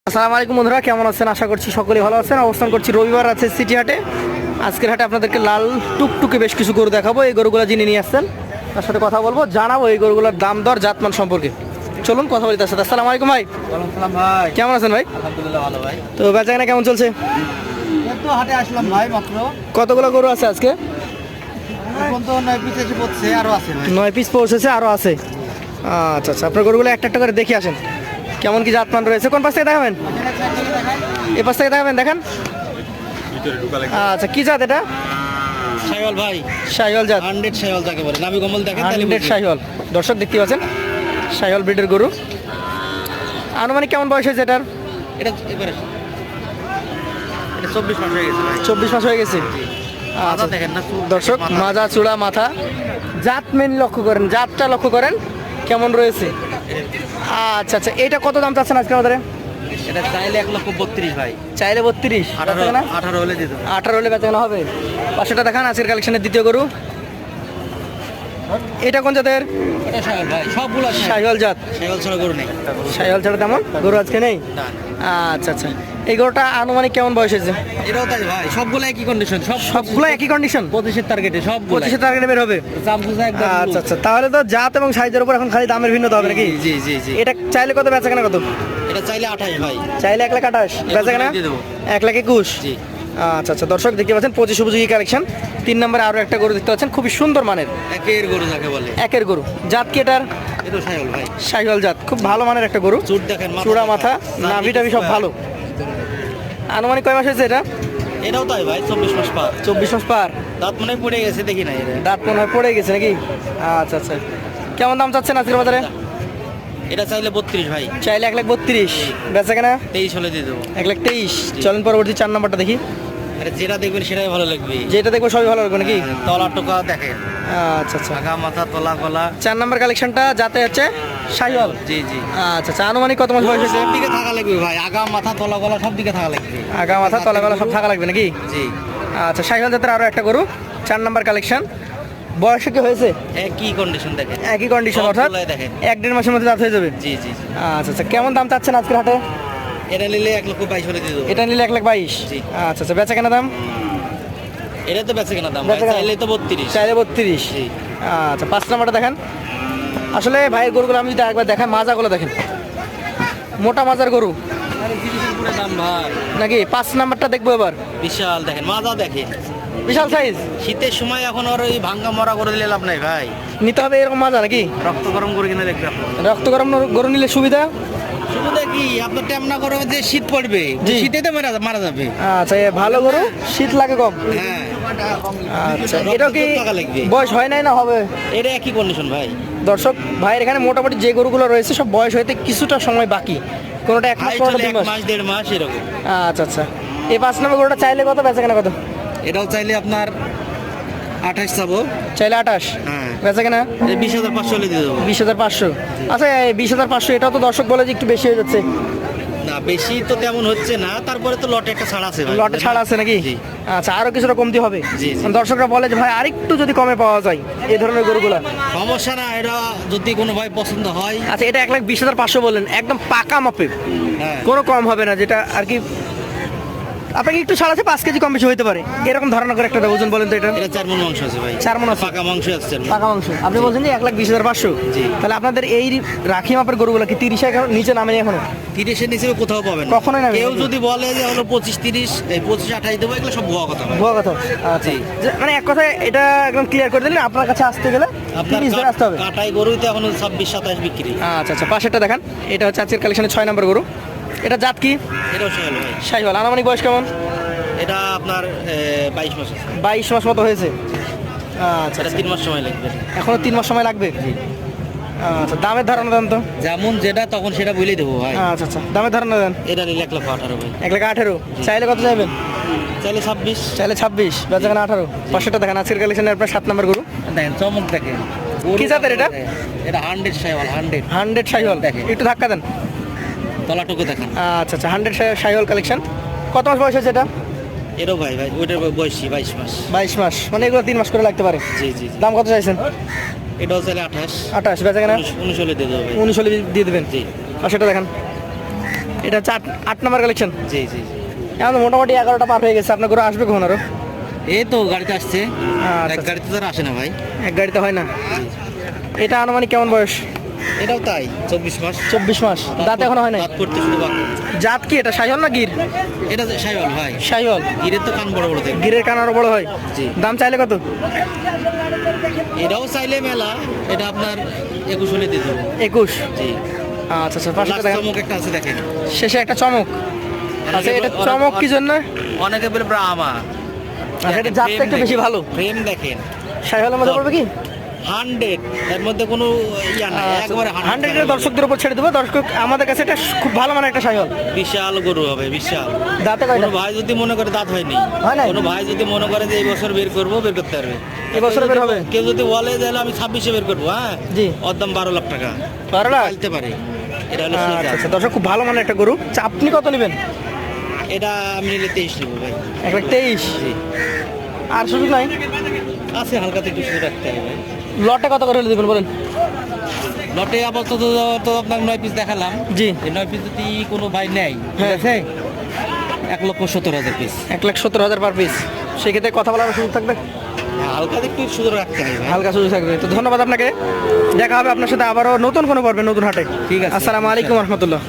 আসসালামু আলাইকুম বন্ধুরা, কেমন আছেন? আশা করছি সকলেই ভালো আছেন। অবস্থান করছি রবিবার আছে সিটি হাটে। আজকের হাটে আপনাদেরকে লাল টুকটুকে বেশ কিছু গরু দেখাবো। এই গরুগুলো যিনি নিয়ে আসছেন তার সাথে কথা বলবো, জানাবো এই গরুগুলোর দাম দর জাতমান সম্পর্কে। চলুন কথা বলি তার সাথে। আসসালামু আলাইকুম ভাই। সালাম ভাই। কেমন আছেন ভাই? আলহামদুলিল্লাহ ভালো ভাই। তো বেচাকেনা কেমন চলছে? তো হাটে আসলাম ভাই মাত্র। কতগুলো গরু আছে আজকে? এখন তো 9 পিস এসে পড়ছে, আরো আছে ভাই। 9 পিস পৌঁছেছে, আরও আছে। আচ্ছা আচ্ছা, আপনার গরুগুলো একটা একটা করে দেখে আসেন কেমন কি জাতমান রয়েছে। কোন পাশ থেকে দেখাবেন? এ পাশ থেকে দেখাবেন, দেখেন। আচ্ছা, কি জাত এটা? শাইওয়াল ভাই, শাহিওয়াল জাত। 100 শাইওয়াল যাকে বলে। নাভি কমল দেখেন তাহলে 100 বুঝবেন। শাহিওয়াল। দর্শক দেখতে পাচ্ছেন শাহিওয়াল ব্রিডের গরু। আনুমানিক কেমন বয়স হয়েছে এটার? এটা এবারে এটা 24 মাস হয়ে গেছে ভাই। 24 মাস হয়ে গেছে। মাথা আচ্ছা, দেখেন না চুল, দর্শক মাথা। মাজা চূড়া মাথা, জাত মেন লক্ষ্য করেন, জাতটা লক্ষ্য করেন কেমন রয়েছে। আচ্ছা আচ্ছা, এটা কত দাম চাচ্ছেন আজকে আমাদের? এটা চাইলে 1,32,000 ভাই। চাইলে 32, 18 হলে দিতে হবে। 18 হলে বেচাকেনা হবে। পাঁচশোটা দেখান আজকের কালেকশনের দ্বিতীয় গরু। এটা কোন জাতের? এটা শাইওয়াল ভাই, সবগুলো শাহিওয়াল জাত। শাইওয়াল ছাড়া গরু নেই। শাহিওয়াল ছাড়া তেমন গরু আজকে নেই। না, আচ্ছা আচ্ছা, এই গরুটা আনুমানিক কেমন বয়স হয়েছে? এটাও তাই ভাই, সবগুলো একই কন্ডিশন, সবগুলো একই কন্ডিশন, 25 এর টার্গেটে সবগুলো। 25 টার্গেটে বের হবে। চামচুসা একদম। আচ্ছা আচ্ছা, তাহলে তো জাত এবং সাইজের উপর এখন খালি দামের ভিন্নতা হবে নাকি? জি জি জি। এটা চাইলে কত বেচাকেনা কত? এটা চাইলে 28 ভাই। চাইলে 1,28,000 বেচাকেনা দিয়ে দেবো। 1,21,000। জি। আচ্ছা আচ্ছা, দর্শক দেখতে পাচ্ছেন 25 উপযোগী কালেকশন। 3 নম্বরে আরও একটা গরু দেখতে পাচ্ছেন, খুবই সুন্দর মানের একের গরু যাকে বলে। একের গরু। জাত কি এটার? এটা শাইওয়াল ভাই। শাহিওয়াল জাত, খুব ভালো মানের একটা গরু। চুট দেখেন, চূড়া মাথা, নাভি টাভি সব ভালো। আনুমানিক কয় মাস হয়েছে এটা? এটাও তাই ভাই, 24 মাস পার। 24 মাস পার। দাঁত মনে হয় পড়ে গেছে, দেখি না এটা। দাঁত মনে হয় পড়ে গেছে নাকি? আচ্ছা আচ্ছা, কেমন দাম চাচ্ছেন আজকের বাজারে? এটা চাইলে 32 ভাই। চাইলে 1,32,000, বেচাকেনা 23 হলে দিয়ে দেবো। 1,23,000। চলেন পরবর্তী 4 নম্বরটা দেখি। আরে যেটা দেখবেন সেটাই ভালো লাগবে। যেটা দেখবো সবই ভালো লাগবে নাকি? তলা টোকা দেখেন, আচ্ছা আচ্ছা, আগা মাথা তলা গলা। 4 নম্বর কালেকশনটা যাতে হচ্ছে শাহিওয়াল। জি জি। আচ্ছা আচ্ছা, আনুমানিক কত মাস বয়স হয়েছে? সব দিকে থাকা লাগবে ভাই, আগা মাথা তলা গলা সব দিকে থাকা লাগবে। আগা মাথা তলা গলা সব থাকা লাগবে নাকি? জি। আচ্ছা, শাহিওয়াল জাতের আরও একটা গরু, 4 নম্বর কালেকশন। বয়সে কি হয়েছে? একই কন্ডিশন দেখেন। একই কন্ডিশন, অর্থাৎ সবগুলাই দেখেন। 1-1.5 মাসের মধ্যে দাঁত হয়ে যাবে। জি জি জি। আচ্ছা আচ্ছা, কেমন দাম চাচ্ছেন আজকের হাটে? এটা নিলে 1,22,000 হলে দিয়ে দেবো। এটা নিলে 1,22,000। জি। আচ্ছা আচ্ছা, বেচা কেনা দাম? এটা তো বেচে কেনা দাম ভাই, বেচা কেনা? চাইলে তো 32। চাইলে 32। জি। আচ্ছা, 5 নম্বরটা দেখেন। আসলে ভাইয়ের গরুগুলো আমি যদি একবার দেখাই, মাজাগুলো দেখেন, মোটা মাজার গরু আরে জিনিসের পুরো দাম ভাই। নাকি? 5 নম্বরটা দেখবো এবার। বিশাল দেখেন, মাজা দেখেন। বিশাল সাইজ। শীতের সময় এখন আর ওই ভাঙ্গা মরা করে দিলে লাভ নাই ভাই। নিতে হবে এরকম মাজা নাকি? রক্ত গরম করে কিনে দেখবে আপনার। রক্ত গরম গরু নিলে সুবিধা। সুবিধা কি, আপনার টেমনা করে যে শীত পড়বে, জি। শীতে তো মারা যাবে। আচ্ছা, এ ভালো গরু, শীত লাগে কম। হ্যাঁ। আচ্ছা, এটা কি টাকা লাগবে। বয়স হয় নাই না হবে? এটা একই কন্ডিশন ভাই। দর্শক ভাইয়ের এখানে মোটামুটি যে গরুগুলো রয়েছে সব বয়স হইতে কিছুটা সময় বাকি, কোনোটা 1 মাস, হাই কোনোটা চলে 2 1 মাস। মাস 1.5 মাস এরকম। আচ্ছা আচ্ছা, এই 5 নম্বর গরুটা চাইলে কত, বেচা কেনা কত? এটাও চাইলে আপনার 28 চাবো। চাইলে 28। হ্যাঁ। বেচা কেনা? এই 20,500 হলে দিয়ে দেবো। 20,500। আচ্ছা, এই 20,500 এটাও তো দর্শক বলে যে একটু বেশি হয়ে যাচ্ছে। না বেশি তো তেমন হচ্ছে না, তারপরে তো লটে একটা ছাড় আছে ভাই। লটে ছাড় আছে নাকি? জি। আচ্ছা, আরো কিছুটা কমতি হবে। জি, জি। দর্শকরা বলে যে ভাই আরেকটু যদি কমে পাওয়া যায় এই ধরনের গরুগুলা। সমস্যা না, এটা যদি কোনো ভাই পছন্দ হয়। আচ্ছা, এটা 1,20,500 বললেন, একদম পাকা মাপে, হ্যাঁ। কোনো কম হবে না, যেটা আর কি আপনাকে একটু ছাড় আছে, 5 কেজি কম বেশি হতে পারে এরকম ধারণা করে একটা ওজন বলেন তো। এটা এটা 4 মণ মাংস আছে ভাই। 4 মণ আছে? পাকা মাংস আছে 4 মণ। পাকা মাংস। আপনি বলছেন যে 1,20,500। জি। তাহলে আপনাদের এই রাখি মাপের গরুগুলো কি 30 এখন নিচে নামেনি এখনো? 30 এর নিচে কোথাও পাবেন না। কখনোই নামে কেউ নাকি? যদি বলে যে হলো 25-30, এই 25-28 দেবো, এগুলো সব ভুয়া কথা ভাই। ভুয়া কথা। আচ্ছা, জি। মানে এক কথায় এটা একদম ক্লিয়ার করে দিলেন, আপনার কাছে আসতে গেলে আপনার 30 ধরে আসতে হবে। কাটাই গরুতে এখন 26-27 বিক্রি। আচ্ছা আচ্ছা, পাশেরটা দেখান। এটা হচ্ছে আজকের কালেকশনে 6 নম্বর গরু। এটা জাত কি? এটাও শাইওয়াল ভাই। শাহিওয়াল। আনুমানিক বয়স কেমন? এটা আপনার 22 মাস আছে। 22 মাস মতো হয়েছে। আচ্ছা এটা আচ্ছা, 3 মাস সময় লাগবে। এখনো 3 মাস সময় লাগবে। আচ্ছা, দামের ধারণা দেন তো। যেমন যেটা তখন সেটা বলেই দেবো ভাই। আচ্ছা আচ্ছা, দামের ধারণা দেন। এটা নিলে 1,18,000 ভাই। 1,18,000। চাইলে কত চাইবেন? চাইলে 26। চাইলে 26, বেচা কেনা 18। পাশেরটা দেখেন, আজকের কালেকশনে আপনার 7 নম্বর গরু। দেখেন চমক দেখেন। কি জাতের এটা? এটা 100 শাইওয়াল। 100 শাহিওয়াল। দেখেন। একটু ধাক্কা দেন। তলাটুকু দেখেন। আচ্ছা আচ্ছা, 100 শাহিওয়াল কালেকশন। কত মাস বয়স হয়েছে এটা? এরও ভাই ওইটার বয়সী 22 মাস। 22 মাস, মানে এগুলো 3 মাস করে লাগতে পারে। জি জি জি। দাম কত চাইছেন? এটাও চাইলে 28। 28, বেচা কেনা 19 হলে দিয়ে দেবো ভাই। 19 হলে দিয়ে দেবেন। জি। আর সেটা দেখেন, এটা হচ্ছে 8 নম্বর কালেকশন। জি জি জি। এখন তো মোটামুটি 11টা পার হয়ে গেছে, আপনার গরু আসবে কখন আরো? এই তো গাড়িতে আসছে, আচ্ছা, এক গাড়িতে তো আর আসে না ভাই। এক গাড়িতে হয় না। এটা আনুমানিক কেমন বয়স? এটাও তাই 24 মাস। 24 মাস, দাঁত এখনো হয় নাই। দাঁত করতে শুরু বাকি। জাত কি এটা, শাহিওয়াল না গির? এটা শাইওয়াল ভাই। শাহিওয়াল। গিরের তো কান বড় বড় থাকে। গিরের কান আরো বড় হয়। জি। দাম চাইলে কত? এটাও চাইলে মেলা, এটা আপনার 21 হলে দিয়ে দেবো। 21। জি। আচ্ছা আচ্ছা, পাশে লাস্ট দেখেন চমক একটা আছে দেখেন। শেষে একটা চমক। আচ্ছা, এটা চমক কি জন্য? অনেকে বলে ব্রাহ্মা। আচ্ছা, এটা জাতটা একটু বেশি ভালো। ফ্রেম দেখেন শাহিওয়ালের মধ্যে পড়বে কি? 100, এর মধ্যে কোনো ইয়া নাই, একবারে 100 এর দর্শকদের উপর ছেড়ে দেবো। দর্শক আমাদের কাছে এটা খুব ভালো মানে একটা শাহিওয়াল। বিশাল গরু হবে, বিশাল। দাঁতে কয়টা? কোনো ভাই যদি মনে করে দাঁত হয়নি, হয় নাই? কোনো ভাই যদি মনে করে যে এই বছর বের করবো, বের করতে পারবে। এই বছরে বের হবে? কেউ যদি বলে যে আমি 26-এ বের করবো, হ্যাঁ জি। ওর দাম 12 লাখ টাকা 12 লাখ? পাইতে পারে। এটা হলো সেই আচ্ছা জাত। আচ্ছা, দর্শক খুব ভালো মানে একটা গরু। আচ্ছা, আপনি কত নেবেন? এটা আমি নিলে 23 নেবো ভাই। 1,23,000। জি। আর সুযোগ নাই? আছে, হালকাতে একটু শুরু রাখতে হবে ভাই। লটে কত করে হলে দেবেন বলেন? লটে আপাতত তো আপনার 9 পিস দেখালাম। জি। এই 9 পিস যদি কোনো ভাই নেয়, ঠিক হ্যাঁ। আছে, 1,70,000 পিস। 1,70,000 per piece. সেক্ষেত্রে কথা বলার সুযোগ থাকবে? হালকাতে একটু সুযোগ রাখতে হবে ভাই। হালকা সুযোগ থাকবে। তো ধন্যবাদ আপনাকে, দেখা হবে আপনার সাথে আবারও নতুন কোনো পর্বে, নতুন হাটে। ঠিক আছে। আসসালামু আলাইকুম রহমতুল্লাহ।